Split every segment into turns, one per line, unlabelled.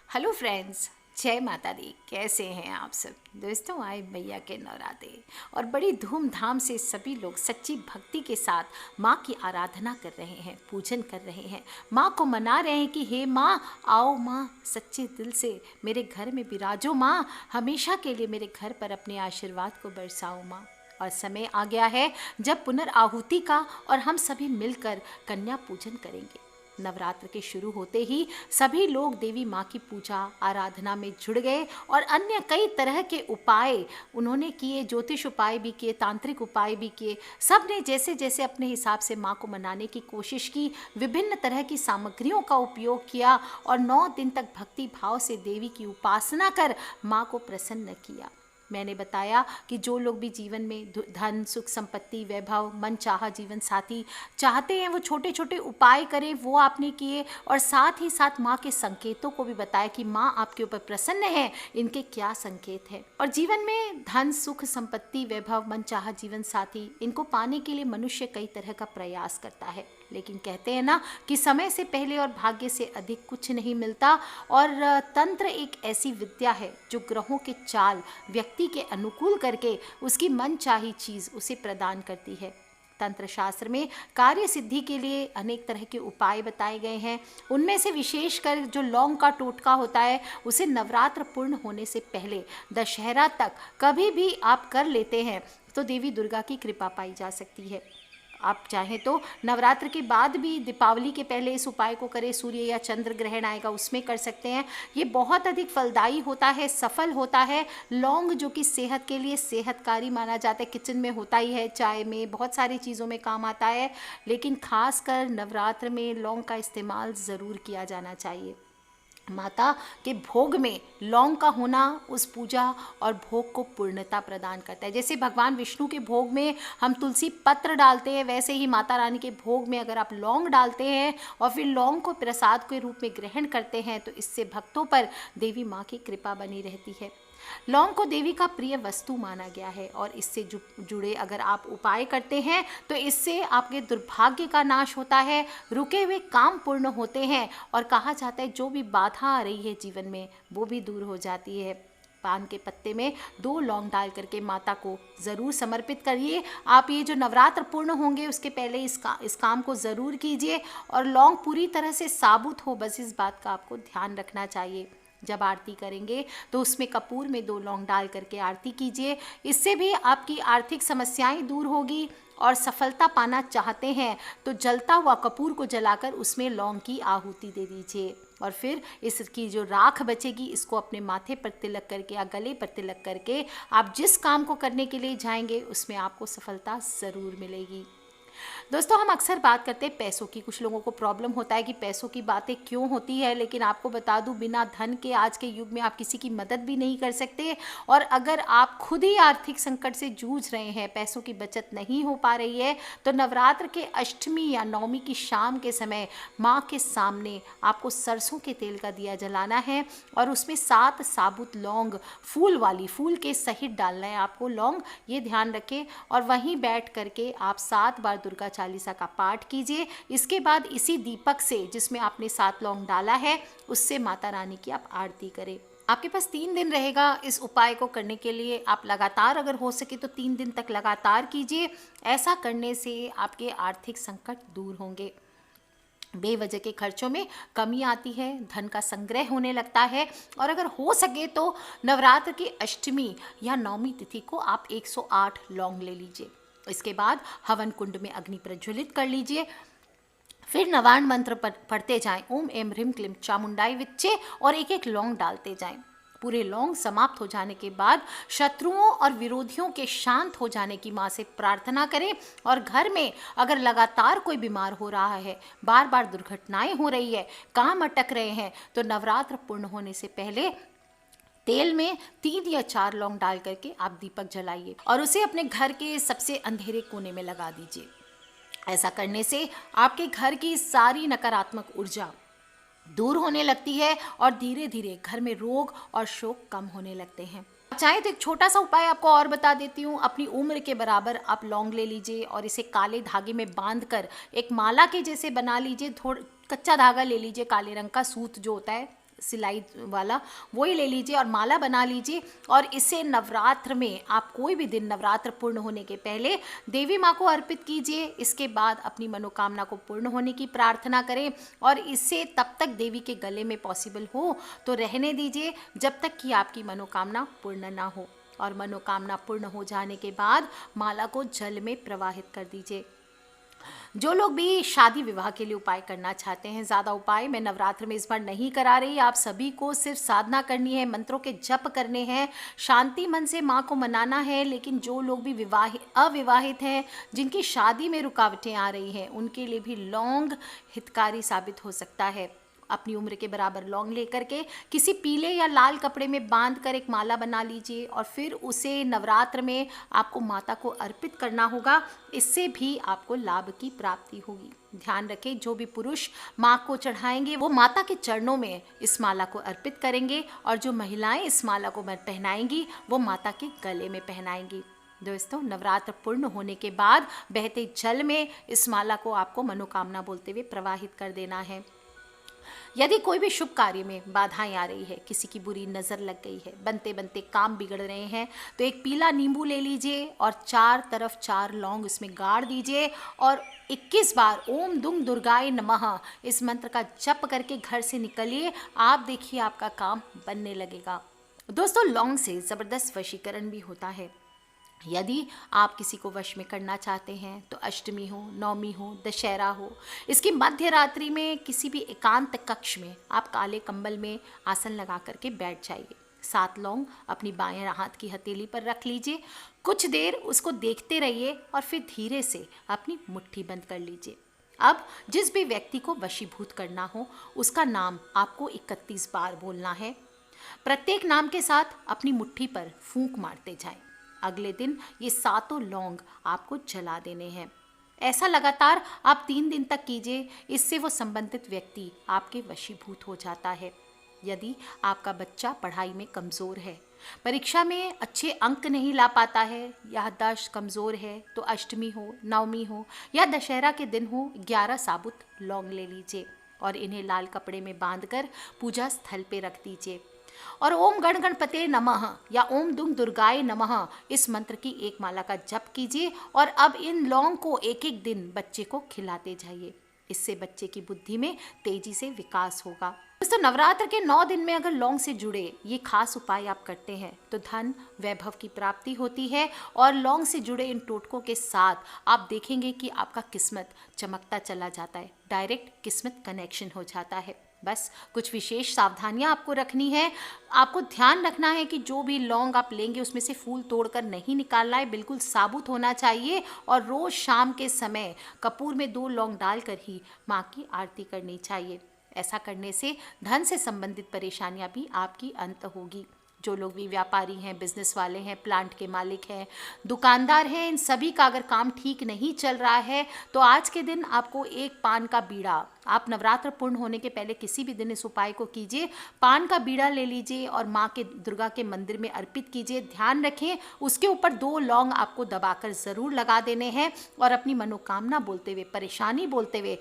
Hello friends, जय माता दी। कैसे हैं आप सब दोस्तों? आए मैया के नवरात्रे और बड़ी धूमधाम से सभी लोग सच्ची भक्ति के साथ माँ की आराधना कर रहे हैं, पूजन कर रहे हैं, माँ को मना रहे हैं कि हे माँ, आओ माँ, सच्चे दिल से मेरे घर में विराजो माँ, हमेशा के लिए मेरे घर पर अपने आशीर्वाद को बरसाओ माँ। और समय आ गया है जब पुनर्आहुति का और हम सभी मिलकर कन्या पूजन करेंगे। नवरात्र के शुरू होते ही सभी लोग देवी माँ की पूजा आराधना में जुड़ गए और अन्य कई तरह के उपाय उन्होंने किए, ज्योतिष उपाय भी किए, तांत्रिक उपाय भी किए। सब ने जैसे जैसे अपने हिसाब से माँ को मनाने की कोशिश की, विभिन्न तरह की सामग्रियों का उपयोग किया और 9 दिन तक भक्ति भाव से देवी की उपासना कर माँ को प्रसन्न किया। मैंने बताया कि जो लोग भी जीवन में धन, सुख, संपत्ति, वैभव, मन चाहा जीवन साथी चाहते हैं, वो छोटे छोटे उपाय करें, वो आपने किए। और साथ ही साथ माँ के संकेतों को भी बताया कि माँ आपके ऊपर प्रसन्न है, इनके क्या संकेत है। और जीवन में धन, सुख, संपत्ति, वैभव, मन चाहा जीवन साथी, इनको पाने के लिए मनुष्य कई तरह का प्रयास करता है, लेकिन कहते हैं ना कि समय से पहले और भाग्य से अधिक कुछ नहीं मिलता। और तंत्र एक ऐसी विद्या है जो ग्रहों के चाल व्यक्ति के अनुकूल करके उसकी मन चाही चीज़ उसे प्रदान करती है। तंत्र शास्त्र में कार्य सिद्धि के लिए अनेक तरह के उपाय बताए गए हैं। उनमें से विशेषकर जो लौंग का टोटका होता है, उसे नवरात्र पूर्ण होने से पहले दशहरा तक कभी भी आप कर लेते हैं तो देवी दुर्गा की कृपा पाई जा सकती है। आप चाहें तो नवरात्र के बाद भी दीपावली के पहले इस उपाय को करें, सूर्य या चंद्र ग्रहण आएगा उसमें कर सकते हैं। ये बहुत अधिक फलदायी होता है, सफल होता है। लौंग जो कि सेहत के लिए सेहतकारी माना जाता है, किचन में होता ही है, चाय में, बहुत सारी चीज़ों में काम आता है, लेकिन खासकर नवरात्र में लौंग का इस्तेमाल ज़रूर किया जाना चाहिए। माता के भोग में लौंग का होना उस पूजा और भोग को पूर्णता प्रदान करता है। जैसे भगवान विष्णु के भोग में हम तुलसी पत्र डालते हैं, वैसे ही माता रानी के भोग में अगर आप लौंग डालते हैं और फिर लौंग को प्रसाद के रूप में ग्रहण करते हैं तो इससे भक्तों पर देवी माँ की कृपा बनी रहती है। लौंग को देवी का प्रिय वस्तु माना गया है और इससे जुड़े अगर आप उपाय करते हैं तो इससे आपके दुर्भाग्य का नाश होता है, रुके हुए काम पूर्ण होते हैं और कहा जाता है जो भी बाधा आ रही है जीवन में वो भी दूर हो जाती है। पान के पत्ते में 2 लौंग डाल करके माता को ज़रूर समर्पित करिए। आप ये जो नवरात्र पूर्ण होंगे उसके पहले इस काम को ज़रूर कीजिए और लौंग पूरी तरह से साबुत हो, बस इस बात का आपको ध्यान रखना चाहिए। जब आरती करेंगे तो उसमें कपूर में 2 लौंग डाल करके आरती कीजिए। इससे भी आपकी आर्थिक समस्याएं दूर होगी। और सफलता पाना चाहते हैं तो जलता हुआ कपूर को जलाकर उसमें लौंग की आहुति दे दीजिए और फिर इसकी जो राख बचेगी इसको अपने माथे पर तिलक करके या गले पर तिलक करके आप जिस काम को करने के लिए जाएंगे उसमें आपको सफलता ज़रूर मिलेगी। दोस्तों, हम अक्सर बात करते हैं पैसों की। कुछ लोगों को प्रॉब्लम होता है कि पैसों की बातें क्यों होती है, लेकिन आपको बता दूं, बिना धन के आज के युग में आप किसी की मदद भी नहीं कर सकते। और अगर आप खुद ही आर्थिक संकट से जूझ रहे हैं, पैसों की बचत नहीं हो पा रही है, तो नवरात्र के अष्टमी या नवमी की शाम के समय माँ के सामने आपको सरसों के तेल का दिया जलाना है और उसमें 7 साबुत लौंग, फूल वाली, फूल के सहित डालना है आपको लौंग, ये ध्यान रखें। और वहीं बैठ करके आप 7 बार दुर्गा चालीसा का पाठ कीजिए। इसके बाद इसी दीपक से जिसमें आपने 7 लौंग डाला है उससे माता रानी की आप आरती करें। आपके पास 3 दिन रहेगा इस उपाय को करने के लिए। आप लगातार अगर हो सके तो 3 दिन तक लगातार कीजिए। ऐसा करने से आपके आर्थिक संकट दूर होंगे, बेवजह के खर्चों में कमी आती है, धन का संग्रह होने लगता है। और अगर हो सके तो नवरात्र की अष्टमी या नवमी तिथि को आप 108 लौंग ले लीजिए। इसके बाद हवन कुंड में अग्नि प्रज्वलित कर लीजिए। फिर नवान मंत्र पढ़ते जाएं, ओम एम ह्रीम क्लीम चामुंडाई विच्चे, और एक एक लौंग डालते जाएं। पूरे लौंग समाप्त हो जाने के बाद शत्रुओं और विरोधियों के शांत हो जाने की माँ से प्रार्थना करें। और घर में अगर लगातार कोई बीमार हो रहा है, बार बार दुर्घटनाएं हो रही है, काम अटक रहे हैं, तो नवरात्र पूर्ण होने से पहले तेल में 3 या 4 लौंग डाल करके आप दीपक जलाइए और उसे अपने घर के सबसे अंधेरे कोने में लगा दीजिए। ऐसा करने से आपके घर की सारी नकारात्मक ऊर्जा दूर होने लगती है और धीरे धीरे घर में रोग और शोक कम होने लगते हैं। चाहे तो एक छोटा सा उपाय आपको और बता देती हूँ। अपनी उम्र के बराबर आप लौंग ले लीजिए और इसे काले धागे में बांध कर एक माला के जैसे बना लीजिए। थोड़ा कच्चा धागा ले लीजिए, काले रंग का सूत जो होता है सिलाई वाला, वही ले लीजिए और माला बना लीजिए। और इसे नवरात्र में आप कोई भी दिन नवरात्र पूर्ण होने के पहले देवी माँ को अर्पित कीजिए। इसके बाद अपनी मनोकामना को पूर्ण होने की प्रार्थना करें और इसे तब तक देवी के गले में पॉसिबल हो तो रहने दीजिए जब तक कि आपकी मनोकामना पूर्ण ना हो। और मनोकामना पूर्ण हो जाने के बाद माला को जल में प्रवाहित कर दीजिए। जो लोग भी शादी विवाह के लिए उपाय करना चाहते हैं, ज़्यादा उपाय मैं नवरात्र में इस बार नहीं करा रही, आप सभी को सिर्फ साधना करनी है, मंत्रों के जप करने हैं, शांति मन से माँ को मनाना है। लेकिन जो लोग भी अविवाहित हैं, जिनकी शादी में रुकावटें आ रही हैं, उनके लिए भी लौंग हितकारी साबित हो सकता है। अपनी उम्र के बराबर लौंग लेकर के किसी पीले या लाल कपड़े में बांध कर एक माला बना लीजिए और फिर उसे नवरात्र में आपको माता को अर्पित करना होगा। इससे भी आपको लाभ की प्राप्ति होगी। ध्यान रखें, जो भी पुरुष माँ को चढ़ाएंगे वो माता के चरणों में इस माला को अर्पित करेंगे और जो महिलाएं इस माला को पहनाएंगी वो माता के गले में पहनाएंगी। दोस्तों, नवरात्र पूर्ण होने के बाद बहते जल में इस माला को आपको मनोकामना बोलते हुए प्रवाहित कर देना है। यदि कोई भी शुभ कार्य में बाधाएं आ रही है, किसी की बुरी नज़र लग गई है, बनते बनते काम बिगड़ रहे हैं, तो एक पीला नींबू ले लीजिए और 4 तरफ 4 लौंग इसमें गाड़ दीजिए और 21 बार ओम दुंग दुर्गाय नमः इस मंत्र का जप करके घर से निकलिए। आप देखिए आपका काम बनने लगेगा। दोस्तों, लौंग से ज़बरदस्त वशीकरण भी होता है। यदि आप किसी को वश में करना चाहते हैं तो अष्टमी हो, नवमी हो, दशहरा हो, इसकी मध्य रात्रि में किसी भी एकांत कक्ष में आप काले कंबल में आसन लगा करके बैठ जाइए। 7 लौंग अपनी बाएं हाथ की हथेली पर रख लीजिए, कुछ देर उसको देखते रहिए और फिर धीरे से अपनी मुट्ठी बंद कर लीजिए। अब जिस भी व्यक्ति को वशीभूत करना हो उसका नाम आपको 31 बार बोलना है। प्रत्येक नाम के साथ अपनी मुट्ठी पर फूंक मारते जाएं। अगले दिन ये 7 लौंग आपको जला देने हैं। ऐसा लगातार आप 3 दिन तक कीजिए, इससे वो संबंधित व्यक्ति आपके वशीभूत हो जाता है। यदि आपका बच्चा पढ़ाई में कमज़ोर है, परीक्षा में अच्छे अंक नहीं ला पाता है, याददाश्त कमज़ोर है, तो अष्टमी हो, नवमी हो या दशहरा के दिन हो, 11 साबुत लौंग ले लीजिए और इन्हें लाल कपड़े में बांधकर पूजा स्थल पे रख दीजिए और ओम गण गणपते नमः या ओम दुंग दुर्गाय नमः इस मंत्र की एक माला का जप कीजिए और अब इन लौंग को एक एक दिन बच्चे को खिलाते जाइए। इससे बच्चे की बुद्धि में तेजी से विकास होगा। दोस्तों, नवरात्र के 9 दिन में अगर लौंग से जुड़े ये खास उपाय आप करते हैं तो धन वैभव की प्राप्ति होती है और लौंग से जुड़े इन टोटकों के साथ आप देखेंगे कि आपका किस्मत चमकता चला जाता है, डायरेक्ट किस्मत कनेक्शन हो जाता है। बस कुछ विशेष सावधानियां आपको रखनी है। आपको ध्यान रखना है कि जो भी लौंग आप लेंगे उसमें से फूल तोड़कर नहीं निकालना है, बिल्कुल साबुत होना चाहिए और रोज़ शाम के समय कपूर में 2 लौंग डालकर ही माँ की आरती करनी चाहिए। ऐसा करने से धन से संबंधित परेशानियां भी आपकी अंत होगी। जो लोग भी व्यापारी हैं, बिजनेस वाले हैं, प्लांट के मालिक हैं, दुकानदार हैं, इन सभी का अगर काम ठीक नहीं चल रहा है तो आज के दिन आपको एक पान का बीड़ा, आप नवरात्र पूर्ण होने के पहले किसी भी दिन इस उपाय को कीजिए। पान का बीड़ा ले लीजिए और माँ के दुर्गा के मंदिर में अर्पित कीजिए। ध्यान रखें, उसके ऊपर 2 लौंग आपको दबाकर ज़रूर लगा देने हैं और अपनी मनोकामना बोलते हुए, परेशानी बोलते हुए,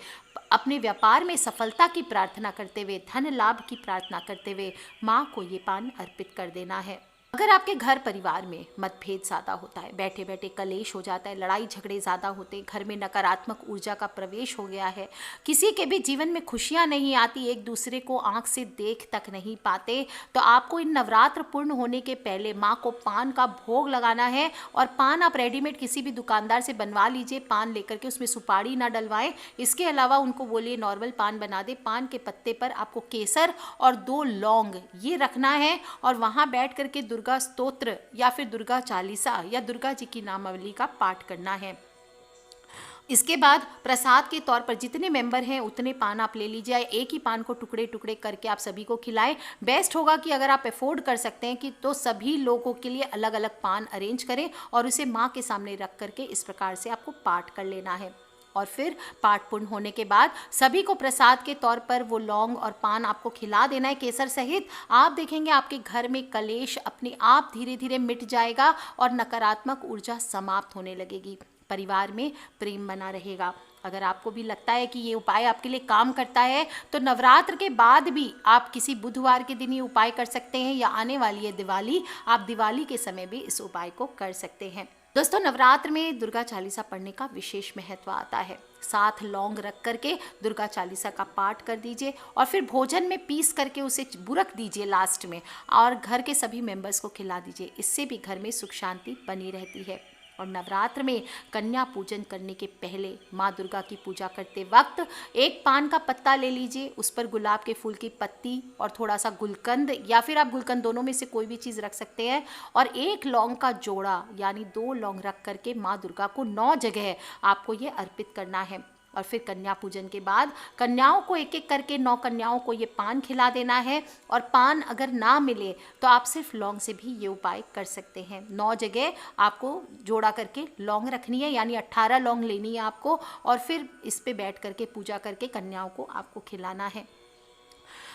अपने व्यापार में सफलता की प्रार्थना करते हुए, धन लाभ की प्रार्थना करते हुए माँ को ये पान अर्पित कर देना है। अगर आपके घर परिवार में मतभेद ज़्यादा होता है, बैठे बैठे कलेश हो जाता है, लड़ाई झगड़े ज़्यादा होते हैं, घर में नकारात्मक ऊर्जा का प्रवेश हो गया है, किसी के भी जीवन में खुशियाँ नहीं आती, एक दूसरे को आंख से देख तक नहीं पाते, तो आपको इन नवरात्र पूर्ण होने के पहले माँ को पान का भोग लगाना है। और पान आप रेडीमेड किसी भी दुकानदार से बनवा लीजिए, पान लेकर के उसमें सुपारी ना डलवाएं। इसके अलावा उनको बोलिए नॉर्मल पान बना दे। पान के पत्ते पर आपको केसर और 2 लौंग ये रखना है और वहाँ बैठ करके दुर्गा स्तोत्र या फिर दुर्गा चालीसा या दुर्गा जी की नामावली का पाठ करना है। इसके बाद प्रसाद के तौर पर जितने मेंबर हैं उतने पान आप ले लीजिए। एक ही पान को टुकड़े टुकड़े करके आप सभी को खिलाएं। बेस्ट होगा कि अगर आप अफोर्ड कर सकते हैं कि तो सभी लोगों के लिए अलग अलग पान अरेंज करें और उसे माँ के सामने रख करके इस प्रकार से आपको पाठ कर लेना है। और फिर पाठ पूर्ण होने के बाद सभी को प्रसाद के तौर पर वो लौंग और पान आपको खिला देना है केसर सहित। आप देखेंगे आपके घर में कलेश अपने आप धीरे धीरे मिट जाएगा और नकारात्मक ऊर्जा समाप्त होने लगेगी। परिवार में प्रेम बना रहेगा। अगर आपको भी लगता है कि ये उपाय आपके लिए काम करता है तो नवरात्र के बाद भी आप किसी बुधवार के दिन ये उपाय कर सकते हैं, या आने वाली है दिवाली, आप दिवाली के समय भी इस उपाय को कर सकते हैं। दोस्तों, नवरात्र में दुर्गा चालीसा पढ़ने का विशेष महत्व आता है। 7 लौंग रख करके दुर्गा चालीसा का पाठ कर दीजिए और फिर भोजन में पीस करके उसे बुरक दीजिए लास्ट में, और घर के सभी मेंबर्स को खिला दीजिए। इससे भी घर में सुख शांति बनी रहती है। और नवरात्र में कन्या पूजन करने के पहले माँ दुर्गा की पूजा करते वक्त एक पान का पत्ता ले लीजिए, उस पर गुलाब के फूल की पत्ती और थोड़ा सा गुलकंद, या फिर आप गुलकंद दोनों में से कोई भी चीज़ रख सकते हैं, और एक लौंग का जोड़ा यानी 2 लौंग रख करके माँ दुर्गा को 9 जगह आपको ये अर्पित करना है। और फिर कन्या पूजन के बाद कन्याओं को एक एक करके 9 कन्याओं को ये पान खिला देना है। और पान अगर ना मिले तो आप सिर्फ लौंग से भी ये उपाय कर सकते हैं। 9 जगह आपको जोड़ा करके लौंग रखनी है, यानी 18 लौंग लेनी है आपको, और फिर इस पे बैठ करके पूजा करके कन्याओं को आपको खिलाना है।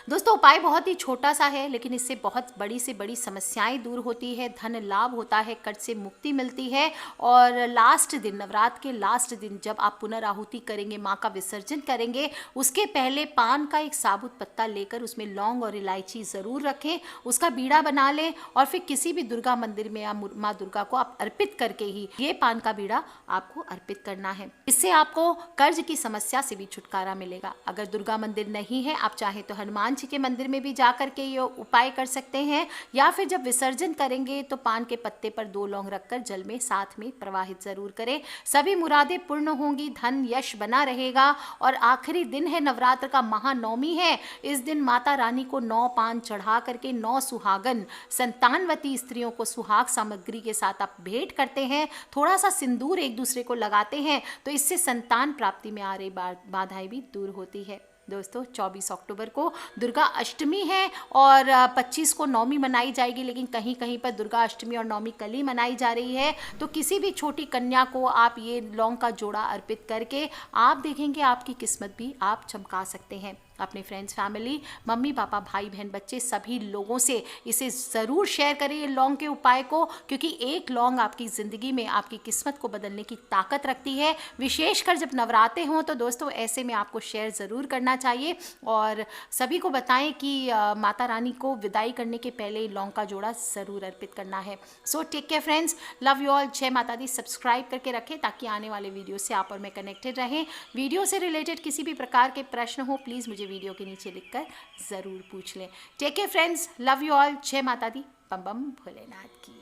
दोस्तों, उपाय बहुत ही छोटा सा है, लेकिन इससे बहुत बड़ी से बड़ी समस्याएं दूर होती है, धन लाभ होता है, कर्ज से मुक्ति मिलती है। और लास्ट दिन, नवरात्र के लास्ट दिन जब आप पुनराहुति करेंगे, माँ का विसर्जन करेंगे, उसके पहले पान का एक साबुत पत्ता लेकर उसमें लौंग और इलायची ज़रूर रखें, उसका बीड़ा बना लें, और फिर किसी भी दुर्गा मंदिर में या माँ दुर्गा को आप अर्पित करके ही ये पान का बीड़ा आपको अर्पित करना है। इससे आपको कर्ज की समस्या से भी छुटकारा मिलेगा। अगर दुर्गा मंदिर नहीं है, आप चाहें तो हनुमान जी के मंदिर में भी जा करके ये उपाय कर सकते हैं, या फिर जब विसर्जन करेंगे तो पान के पत्ते पर 2 लौंग रखकर जल में साथ में प्रवाहित जरूर करें। सभी मुरादें पूर्ण होंगी, धन यश बना रहेगा। और आखिरी दिन है नवरात्र का, महानवमी है। इस दिन माता रानी को 9 पान चढ़ा करके 9 सुहागन संतानवती स्त्रियों को सुहाग सामग्री के साथ आप भेंट करते हैं, थोड़ा सा सिंदूर एक दूसरे को लगाते हैं, तो इससे संतान प्राप्ति में आ रही बाधाएं भी दूर होती है। दोस्तों, 24 अक्टूबर को दुर्गा अष्टमी है और 25 को नवमी मनाई जाएगी, लेकिन कहीं कहीं पर दुर्गा अष्टमी और नवमी कल ही मनाई जा रही है। तो किसी भी छोटी कन्या को आप ये लौंग का जोड़ा अर्पित करके आप देखेंगे आपकी किस्मत भी आप चमका सकते हैं। अपने फ्रेंड्स, फैमिली, मम्मी पापा, भाई बहन, बच्चे, सभी लोगों से इसे ज़रूर शेयर करें ये लौंग के उपाय को, क्योंकि एक लौंग आपकी ज़िंदगी में आपकी किस्मत को बदलने की ताकत रखती है। विशेषकर जब नवरात्रे हों तो दोस्तों ऐसे में आपको शेयर ज़रूर करना चाहिए, और सभी को बताएं कि माता रानी को विदाई करने के पहले लौंग का जोड़ा ज़रूर अर्पित करना है। So take care friends, love you all, जय माता दी। सब्सक्राइब करके रखें ताकि आने वाले वीडियो से आप और मैं कनेक्टेड रहें। वीडियो से रिलेटेड किसी भी प्रकार के प्रश्न हो प्लीज़ मुझे वीडियो के नीचे लिखकर ज़रूर पूछ लें। Take care friends, love you all, जय माता दी, बम बम भोलेनाथ की।